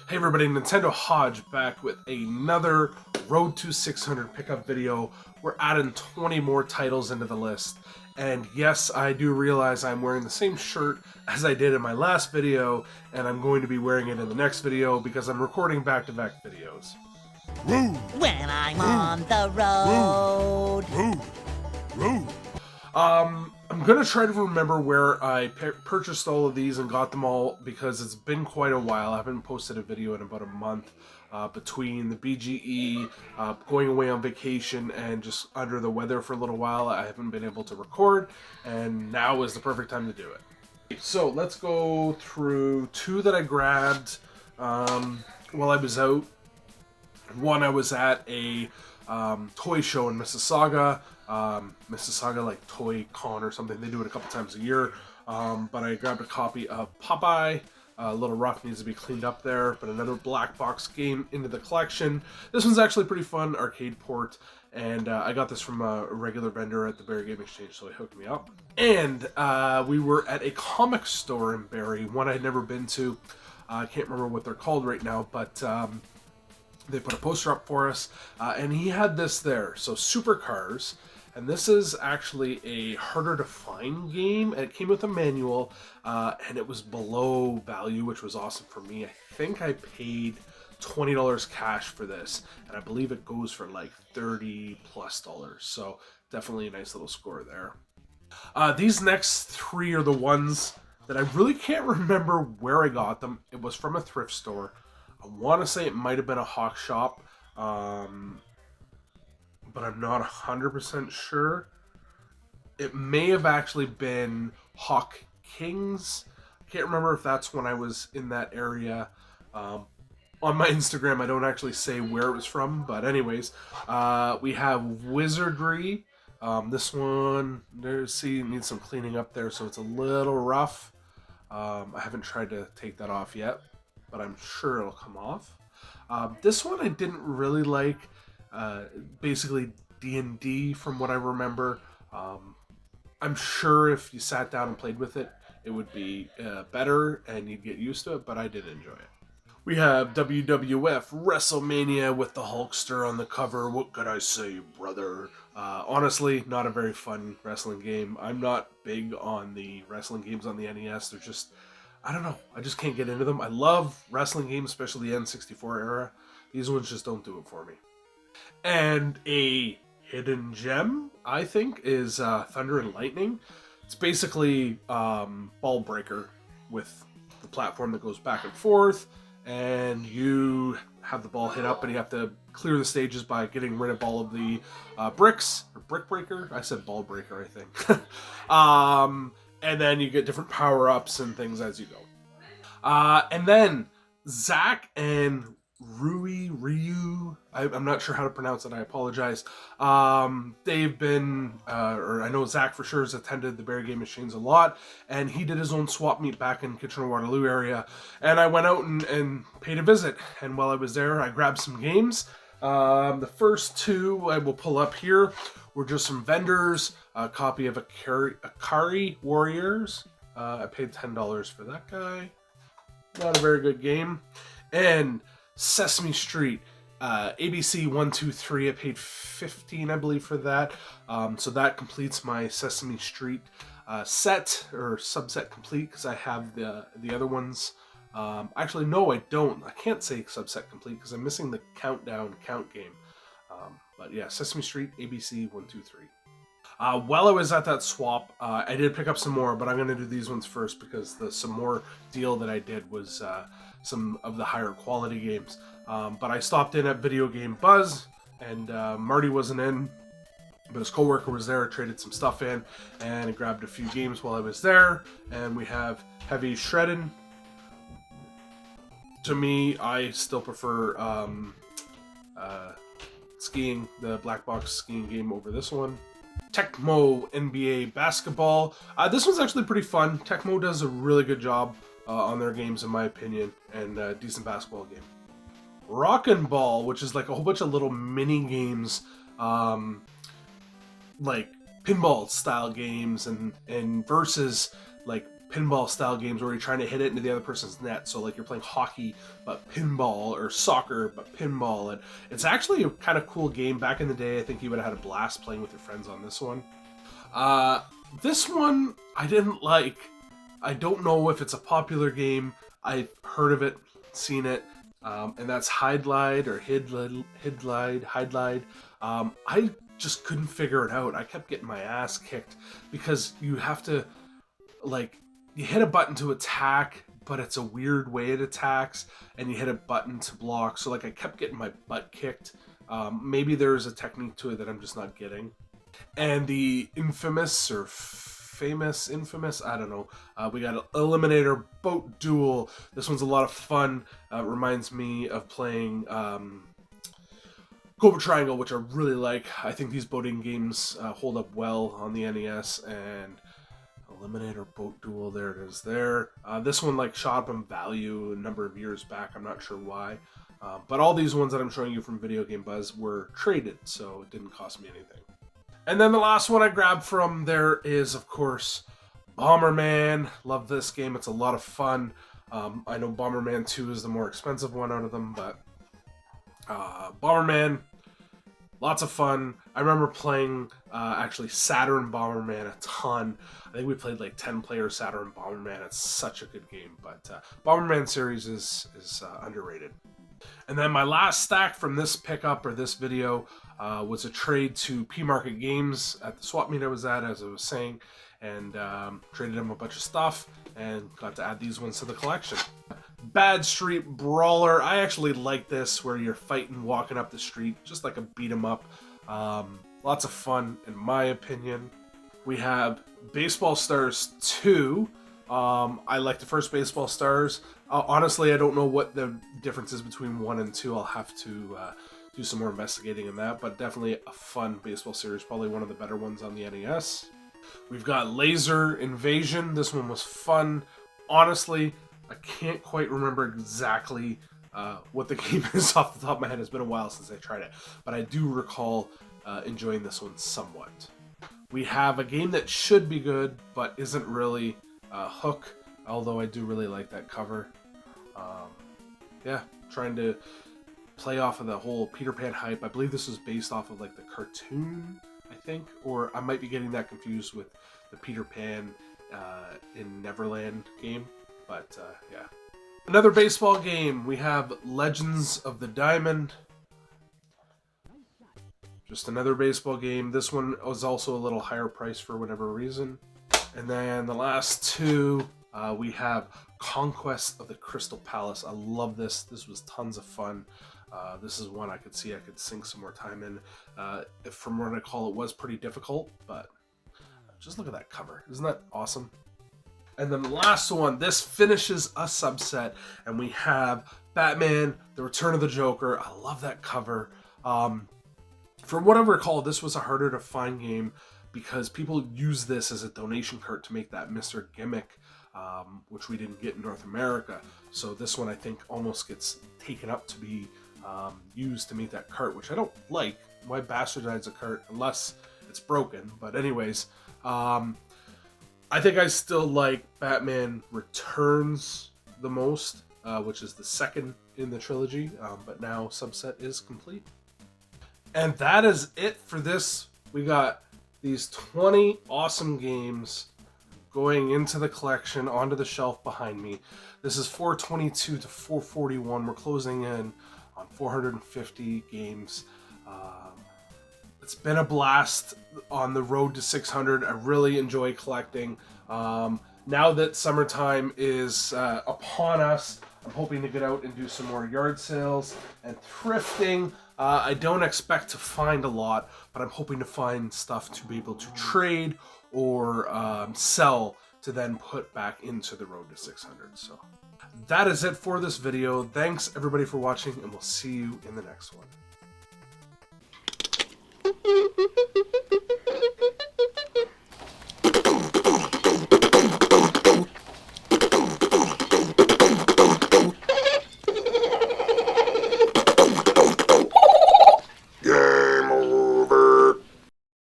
Hey everybody, Nintendo Hodge back with another Road to 600 pickup video. We're adding 20 more titles into the list. And yes, I do realize I'm wearing the same shirt as I did in my last video, and I'm going to be wearing it in the next video because I'm recording back-to-back videos. When I'm on the road. I'm gonna try to remember where I purchased all of these and got them all because it's been quite a while. I haven't posted a video in about a month between the BGE, going away on vacation, and just under the weather for a little while. I haven't been able to record, and now is the perfect time to do it. So let's go through two that I grabbed while I was out. One, I was at a toy show in Mississauga. Mississauga, like Toy Con or something. They do it a couple times a year. But I grabbed a copy of Popeye. A little rough, needs to be cleaned up there. But another black box game into the collection. This one's actually pretty fun, arcade port. And I got this from a regular vendor at the Barrie Game Exchange, so he hooked me up. And we were at a comic store in Barrie, one I'd never been to. I can't remember what they're called right now, but they put a poster up for us, and he had this there. So Supercars, and this is actually a harder to find game. It came with a manual, and it was below value, which was awesome for me. I think I paid $20 cash for this, and I believe it goes for like $30+. So definitely a nice little score there. These next three are the ones that I really can't remember where I got them. It was from a thrift store. I want to say it might have been a Hawk Shop, but I'm not 100% sure. It may have actually been Hawk Kings. I can't remember if that's when I was in that area. On my Instagram, I don't actually say where it was from, but anyways, we have Wizardry. This one, see, it needs some cleaning up there, so it's a little rough. I haven't tried to take that off yet, but I'm sure it'll come off. This one I didn't really like. Basically D&D from what I remember. I'm sure if you sat down and played with it, it would be better and you'd get used to it, but I did enjoy it. We have WWF WrestleMania with the Hulkster on the cover. What could I say, brother? Honestly, not a very fun wrestling game. I'm not big on the wrestling games on the NES. They're just, I don't know. I just can't get into them. I love wrestling games, especially the N64 era. These ones just don't do it for me. And a hidden gem, I think, is Thunder and Lightning. It's basically Ball Breaker with the platform that goes back and forth. And you have the ball hit up, and you have to clear the stages by getting rid of all of the bricks. Or Brick Breaker? I said Ball Breaker, I think. And then you get different power-ups and things as you go. And then Zach and Ryu, I'm not sure how to pronounce it, I apologize. They've been, or I know Zach for sure has attended the Barrie Game Exchange a lot, and he did his own swap meet back in Kitchener-Waterloo area, and I went out and paid a visit, and while I was there, I grabbed some games. The first two I will pull up here were just some vendors, a copy of Akari Warriors. I paid $10 for that guy. Not a very good game. And Sesame Street, ABC123, I paid $15, I believe, for that. So that completes my Sesame Street set, or subset complete, because I have the other ones. Actually, no, I don't. I can't say subset complete, because I'm missing the count game. But yeah, Sesame Street, ABC123. While I was at that swap, I did pick up some more, but I'm going to do these ones first, because the some more deal that I did was some of the higher quality games. But I stopped in at Video Game Buzz, and Marty wasn't in, but his coworker was there. I traded some stuff in, and I grabbed a few games while I was there. And we have Heavy Shreddin'. To me, I still prefer skiing, the black box skiing game, over this one. Tecmo Nba Basketball. This one's actually pretty fun. Tecmo does a really good job on their games, in my opinion, and a decent basketball game. Rockin' Ball, which is like a whole bunch of little mini games, like pinball style games, and versus like pinball style games where you're trying to hit it into the other person's net. So like you're playing hockey but pinball, or soccer but pinball, and it's actually a kind of cool game. Back in the day, I think you would have had a blast playing with your friends on this one. This one I didn't like. I don't know if it's a popular game. I've heard of it, seen it, and that's Hidlide or Hidlide. I just couldn't figure it out. I kept getting my ass kicked because you have to, like, you hit a button to attack, but it's a weird way it attacks, and you hit a button to block. So like I kept getting my butt kicked. Maybe there's a technique to it that I'm just not getting. And the infamous, I don't know. We got Eliminator Boat Duel. This one's a lot of fun. Reminds me of playing Cobra Triangle, which I really like. I think these boating games hold up well on the NES. And Eliminator Boat Duel, there it is there. This one like shot up in value a number of years back. I'm not sure why. But all these ones that I'm showing you from Video Game Buzz were traded, so it didn't cost me anything. And then the last one I grabbed from there is, of course, Bomberman. Love this game. It's a lot of fun. I know Bomberman 2 is the more expensive one out of them, but Bomberman, lots of fun. I remember playing actually Saturn Bomberman a ton. I think we played like 10-player Saturn Bomberman. It's such a good game, but Bomberman series is underrated. And then my last stack from this pickup or this video was a trade to P-Market Games at the swap meet I was at, as I was saying, and traded them a bunch of stuff and got to add these ones to the collection. Bad Street Brawler. I actually like this, where you're fighting, walking up the street, just like a beat 'em up. Lots of fun, in my opinion. We have Baseball Stars 2. I like the first Baseball Stars. Honestly, I don't know what the difference is between 1 and 2. I'll have to do some more investigating in that, but definitely a fun baseball series, probably one of the better ones on the NES. We've got Laser Invasion. This one was fun. Honestly, I can't quite remember exactly what the game is off the top of my head. It's been a while since I tried it, but I do recall enjoying this one somewhat. We have a game that should be good, but isn't really, Hook, although I do really like that cover. Yeah, trying to play off of the whole Peter Pan hype. I believe this was based off of like the cartoon, I think, or I might be getting that confused with the Peter Pan in Neverland game, but yeah. Another baseball game, we have Legends of the Diamond. Just another baseball game. This one was also a little higher price for whatever reason. And then the last two, we have Conquest of the Crystal Palace. I love this. This was tons of fun. This is one I could see I could sink some more time in. From what I recall, it was pretty difficult, but just look at that cover. Isn't that awesome? And then the last one, this finishes a subset, and we have Batman, The Return of the Joker. I love that cover. From what I recall, this was a harder to find game because people use this as a donation cart to make that Mr. Gimmick, which we didn't get in North America. So this one, I think, almost gets taken up to be used to make that cart, which I don't like. Why bastardize a cart unless it's broken? But anyways, I think I still like Batman Returns the most, which is the second in the trilogy, but now subset is complete. And that is it for this. We got these 20 awesome games going into the collection, onto the shelf behind me. This is 422 to 441. We're closing in on 450 games. It's been a blast on the road to 600. I really enjoy collecting. Now that summertime is upon us, I'm hoping to get out and do some more yard sales and thrifting. I don't expect to find a lot, but I'm hoping to find stuff to be able to trade or sell to then put back into the road to 600. So that is it for this video. Thanks everybody for watching, and we'll see you in the next one.